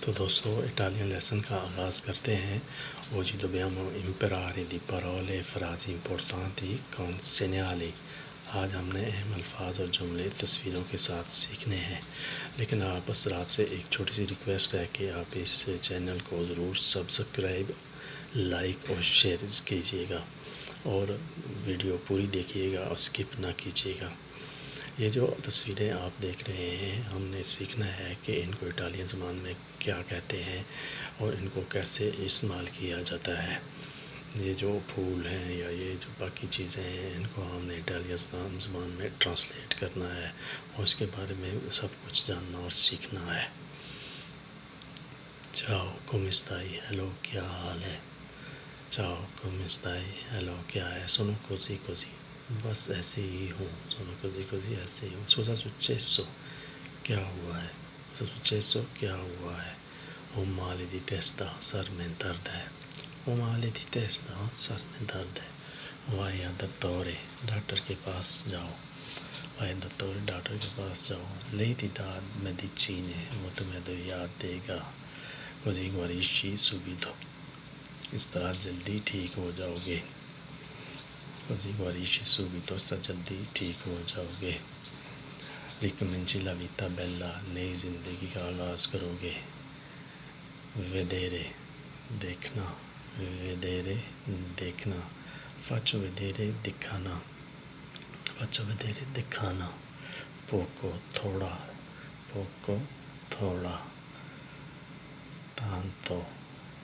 تو دوستو Italian lesson کا آغاز کرتے ہیں۔ Oggi dobbiamo imparare di parole e frasi importanti con segnali۔ آج ہم نے اہم الفاظ اور جملے تصویروں کے ساتھ سیکھنے ہیں، لیکن آپ حضرات سے ایک چھوٹی سی ریکویسٹ ہے کہ آپ اس چینل کو ضرور سبسکرائب، لائک اور شیئر کیجیے گا، اور ویڈیو پوری دیکھیے گا اور اسکپ نہ کیجیے گا۔ یہ جو تصویریں آپ دیکھ رہے ہیں، ہم نے سیکھنا ہے کہ ان کو اٹالین زبان میں کیا کہتے ہیں اور ان کو کیسے استعمال کیا جاتا ہے۔ یہ جو پھول ہیں یا یہ جو باقی چیزیں ہیں، ان کو ہم نے اٹالین زبان میں ٹرانسلیٹ کرنا ہے اور اس کے بارے میں سب کچھ جاننا اور سیکھنا ہے۔ چاؤ come stai؟ ہیلو، کیا حال ہے؟ چاؤ come stai؟ ہیلو، کیا ہے؟ سونو così così، بس ایسے ہی ہوں۔ سونو così così، ایسے ہی ہوں۔ cosa successo؟ کیا ہوا ہے؟ cosa successo؟ کیا ہوا ہے؟ ho male di testa، سر میں درد ہے۔ ho male di testa، سر میں درد ہے۔ vai al dottore، ڈاکٹر کے پاس جاؤ۔ vai al dottore، ڈاکٹر کے پاس جاؤ۔ lei ti dà medicine، وہ تمہیں ادویات دے گا۔ così guarisci subito، اس طرح جلدی ٹھیک ہو جاؤ گے۔ così guarisci subito، اس طرح جلدی ٹھیک ہو جاؤ گے۔ ricominci la vita bella، نئی زندگی کا آغاز کرو گے۔ vedere، دیکھنا۔ vedere، دیکھنا۔ faccio vedere، دکھانا۔ faccio vedere، دکھانا۔ poco، تھوڑا۔ poco، تھوڑا۔ tanto،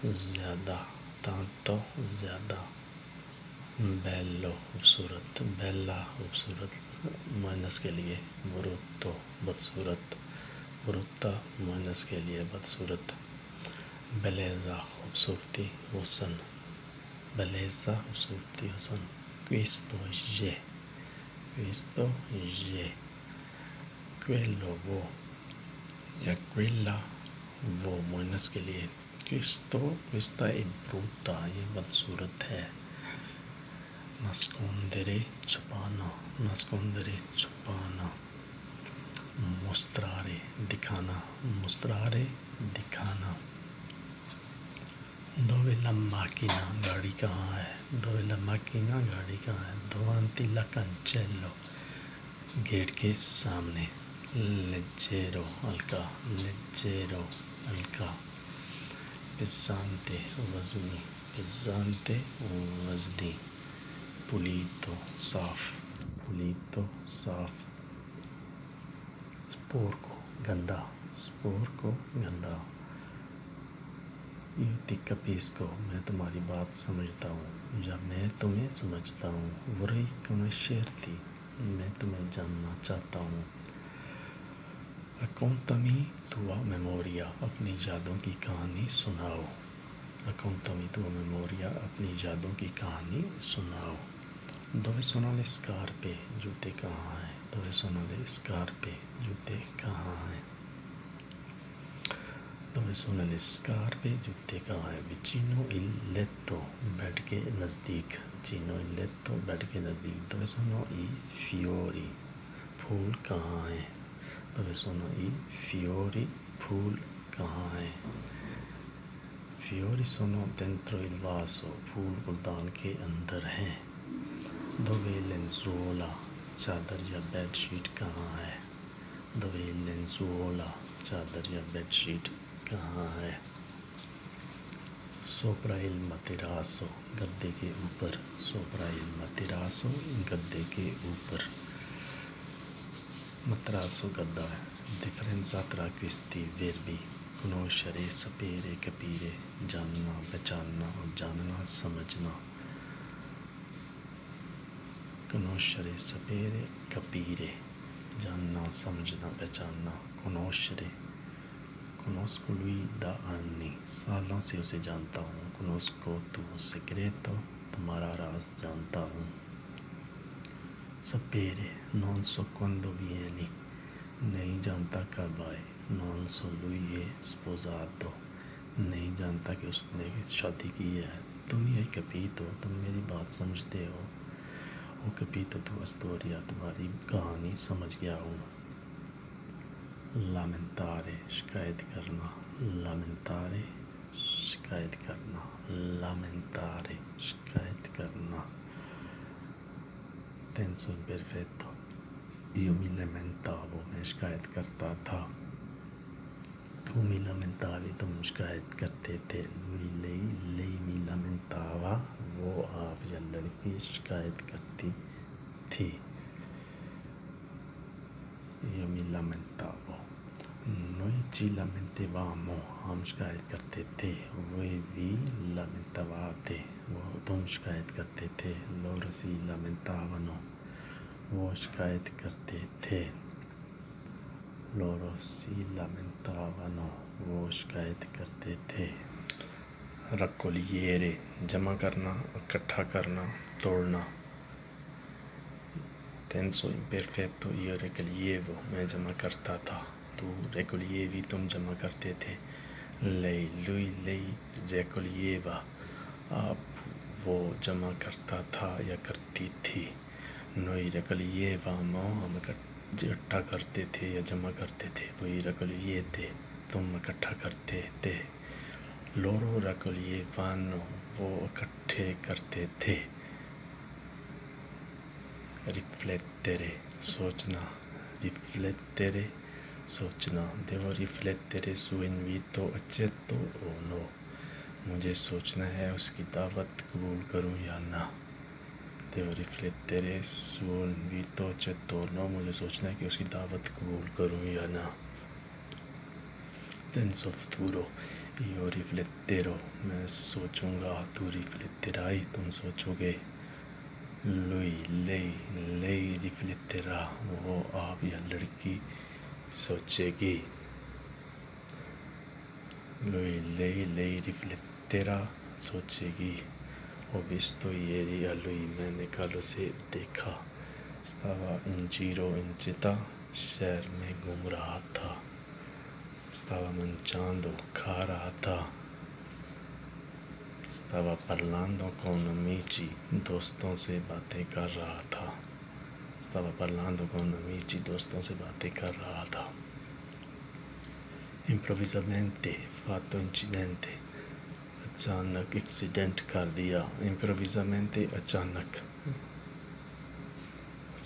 زیادہ۔ tanto، زیادہ۔ bello، خوبصورت۔ bella، خوبصورت مائنس کے لیے۔ brutto، بدصورت۔ brutta، مائنس کے لیے بدصورت۔ bellezza، خوبصورتی، حسن۔ bellezza، خوبصورتی، حسن۔ questo، یہ۔ questo، یہ۔ quello، وہ، یا quella، وہ مائنس کے لیے۔ questo، questa è brutta، یہ بدصورت ہے۔ nascondere، چھپانا۔ nascondere، چھپانا۔ mostrare، دکھانا۔ mostrare، دکھانا۔ dove la macchina، گاڑی کہاں ہے؟ dove la macchina، گاڑی کہاں ہے؟ davanti la cancello، گیٹ کے سامنے۔ leggero، ہلکا۔ leggero، ہلکا۔ pesante، وزنی۔ pesante، وزنی۔ pulito، صاف۔ pulito، صاف۔ sporco، گندا۔ sporco، گندا۔ io ti capisco، میں تمہاری بات سمجھتا ہوں یا میں تمہیں سمجھتا ہوں۔ vorrei conoscerti، میں تمہیں جاننا چاہتا ہوں۔ raccontami tua memoria، اپنی یادوں کی کہانی سناؤ۔ raccontami tua memoria، اپنی یادوں کی کہانی سناؤ۔ dove sono le scarpe، جوتے کہاں ہیں؟ dove sono le scarpe، جوتے کہاں ہیں؟ dove sono le scarpe، جوتے کہاں ہیں؟ vicino il letto، بیڈ کے نزدیک۔ vicino il letto، بیڈ کے نزدیک۔ dove sono i fiori، پھول کہاں ہیں؟ dove sono i fiori، پھول کہاں ہیں؟ fiori sono dentro il vaso، پھول گلدان کے اندر ہیں۔ dove è lenzuola، چادر یا بیڈ شیٹ کہاں ہے؟ dove è lenzuola، چادر یا بیڈ شیٹ کہاں ہے؟ sopra il materasso، گدے کے اوپر۔ sopra il materasso، گدے کے اوپر۔ materasso، گدا ہے۔ differenza tra questi verbi: conoscere، sapere، capire، جاننا، پہچاننا اور جاننا، سمجھنا۔ conoscere، sapere، capire، جاننا، سمجھنا، پہچاننا۔ conoscere، conosco lui da anni، سالوں سے اسے جانتا ہوں۔ conosco tuo segreto، تمہارا راز جانتا ہوں۔ sapere، non so quando vieni، نہیں جانتا کب آئے۔ non so lui è sposato، نہیں جانتا کہ اس نے شادی کی ہے۔ tu mi hai capito، تم میری بات سمجھتے ہو۔ ho capito tua storia، تمہاری کہانی سمجھ گیا ہوں۔ lamentare شکایت کرنا lamentare شکایت کرنا lamentare شکایت کرنا tenso imperfetto io mi lamentavo میں شکایت کرتا تھا tu mi lamentavi تم شکایت کرتے تھے lei mi lamentava وہ آپ یا لڑکی شکایت کرتی تھی io mi lamentavo noi ci lamentavamo ہم شکایت کرتے تھے voi vi lamentavate وہ تم شکایت کرتے تھے loro si lamentavano وہ شکایت کرتے تھے loro si lamentavano وہ شکایت کرتے تھے raccogliere جمع کرنا اکٹھا کرنا توڑنا tenso imperfetto io raccoglievo میں جمع کرتا تھا tu raccoglievi تم جمع کرتے تھے lei raccoglieva آپ وہ جمع کرتا تھا یا کرتی تھی noi raccoglievamo ہم اکٹھا کرتے تھے یا جمع کرتے تھے voi raccogliete تم اکٹھا کرتے تھے loro raccoglievano وہ اکٹھے کرتے تھے riflettere سوچنا riflettere سوچنا devo riflettere su invito accetto o no مجھے سوچنا ہے اس کی دعوت قبول کروں یا نہ devo riflettere su invito accetto o no مجھے سوچنا ہے کہ اس کی دعوت قبول کروں یا نہ tenso futuro io rifletterò میں سوچوں گا tu rifletterai تم سوچو گے lei rifletterà وہ آپ یا لڑکی سوچے گی lei rifletterà سوچے گی ho visto ieri a lui میں نے کل اسے دیکھا stava in giro in città شہر میں گھوم رہا تھا stava mangiando کھا رہا تھا stava parlando con amici دوستوں سے باتیں کر رہا تھا stava parlando con amici دوستوں سے باتیں کر رہا تھا improvvisamente fatto incidente اچانک ایکسیڈنٹ کر دیا improvvisamente اچانک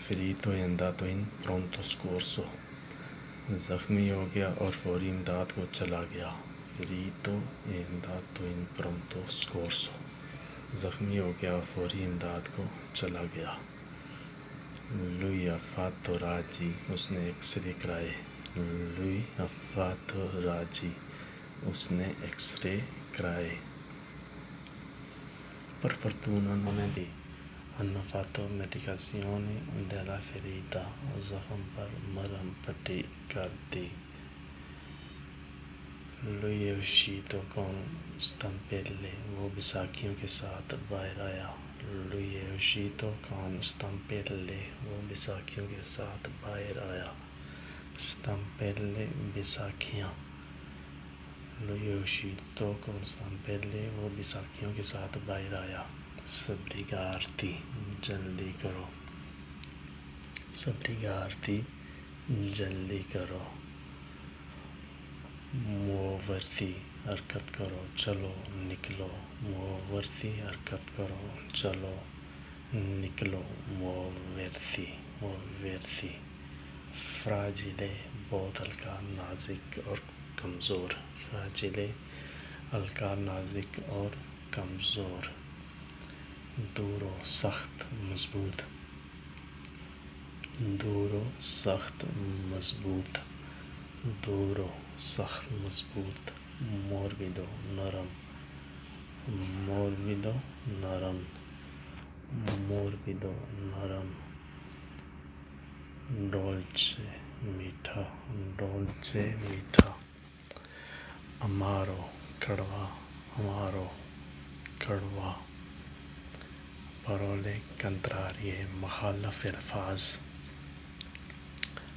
ferito è andato in pronto soccorso زخمی ہو گیا اور فوری امداد کو چلا گیا ferito è andato in pronto soccorso زخمی ہو گیا اور فوری امداد کو چلا گیا lui ha fatto raggi اس نے ایکس رے کرائے lui ha fatto raggi اس نے ایکس رے کرائے per fortuna non è lì hanno fatto medicazione della ferita زخم پر مرہم پٹی کر دی lui è uscito con stampelle وہ بیساکھیوں کے ساتھ باہر آیا lui è uscito con stampelle وہ بیساکھیوں کے ساتھ باہر آیا stampelle بیساکھیاں lui è uscito con stampelle وہ بیساکھیوں کے ساتھ باہر آیا sbrigarti جلدی کرو sbrigarti جلدی کرو muoverti حرکت کرو چلو نکلو muoverti حرکت کرو چلو نکلو muoverti fragile بہت ہلکا نازک اور کمزور fragile ہلکا نازک اور کمزور duro سخت مضبوط duro سخت مضبوط duro سخت مضبوط morbido نرم morbido نرم morbido نرم dolce میٹھا dolce میٹھا amaro کڑوا amaro کڑوا parole contrarie مخالف الفاظ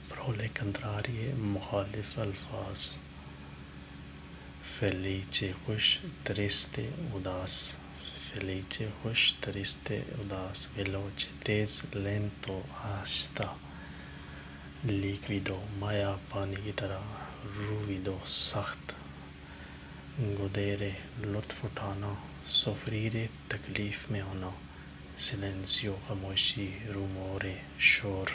parole contrarie مخالف الفاظ felice خوش triste اداس felice خوش triste اداس veloce تیز lento آہستہ لیکویدو مایا پانی کی طرح، رویدو سخت، گودیرے لطف اٹھانا، سوفریرے تکلیف میں ہونا، سیلنسیو خاموشی، رومورے شور،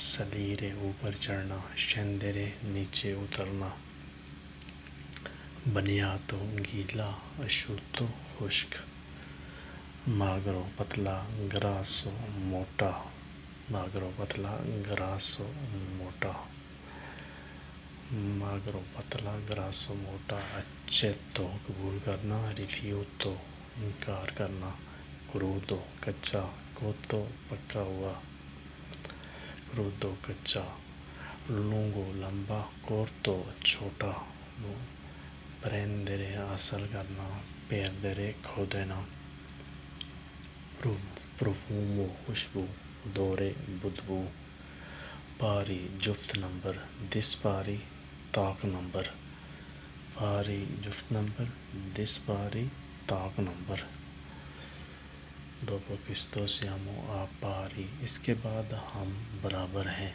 سلیرے اوپر چڑھنا، شیندرے نیچے اترنا، بنیاتو گیلا، اشوتو خشک، ماگرو پتلا، گراسو موٹا، ماگرو پتلا، گراسو موٹا، ماگرو پتلا، گراسو موٹا، اچیتو قبول کرنا، ریفیوتو انکار کرنا، کرودو کچا، کوتو پکا ہوا، کرودو کچا، لونگو لمبا، کورتو چھوٹا، پریندرے حاصل کرنا، پیردرے کھو دینا، پروفومو خوشبو، دورے بدبو، پاری جفت نمبر، دسپاری طاق نمبر، پاری جفت نمبر، دسپاری طاق نمبر، دوپو کستو سیامو آپ پاری، اس کے بعد ہم برابر ہیں،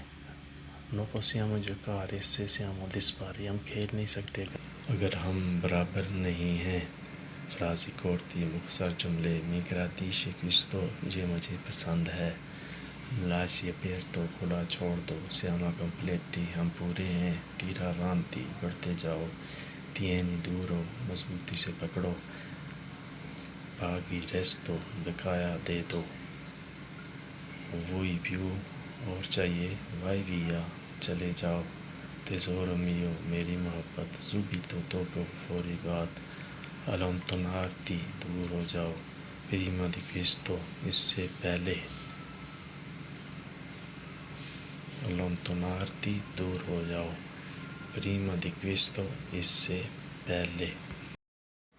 نوپو سیامو جو کارے سے سیامو دسپاری، ہم کھیل نہیں سکتے اگر ہم برابر نہیں ہیں۔ فراسی کورتی مختصر جملے، می گرادیشے کویستو، یہ مجھے پسند ہے، لاشی اپیرتو کھلا چھوڑ دو، سیاما کمپلیتی ہم پورے ہیں، تیرا رانتی بڑھتے جاؤ، تینی دورو مضبوطی سے پکڑو، پاگی ریستو بقایا دے دو، ووئی پیو اور چاہیے، وائی ویا چلے جاؤ، تیزورو میو میری محبت، زوبیتو توپو فوری بات، الونتونارتی دور ہو جاؤ، پریما دی کویستو اس سے پہلے، الونتونارتی دور ہو جاؤ، پریما دی کویستو اس سے پہلے۔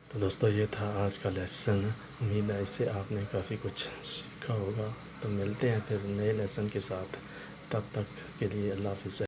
تو دوستو یہ تھا آج کا لیسن، امید ہے اس سے آپ نے کافی کچھ سیکھا ہوگا، تو ملتے ہیں پھر نئے لیسن کے ساتھ، تب تک کے لیے اللہ حافظ۔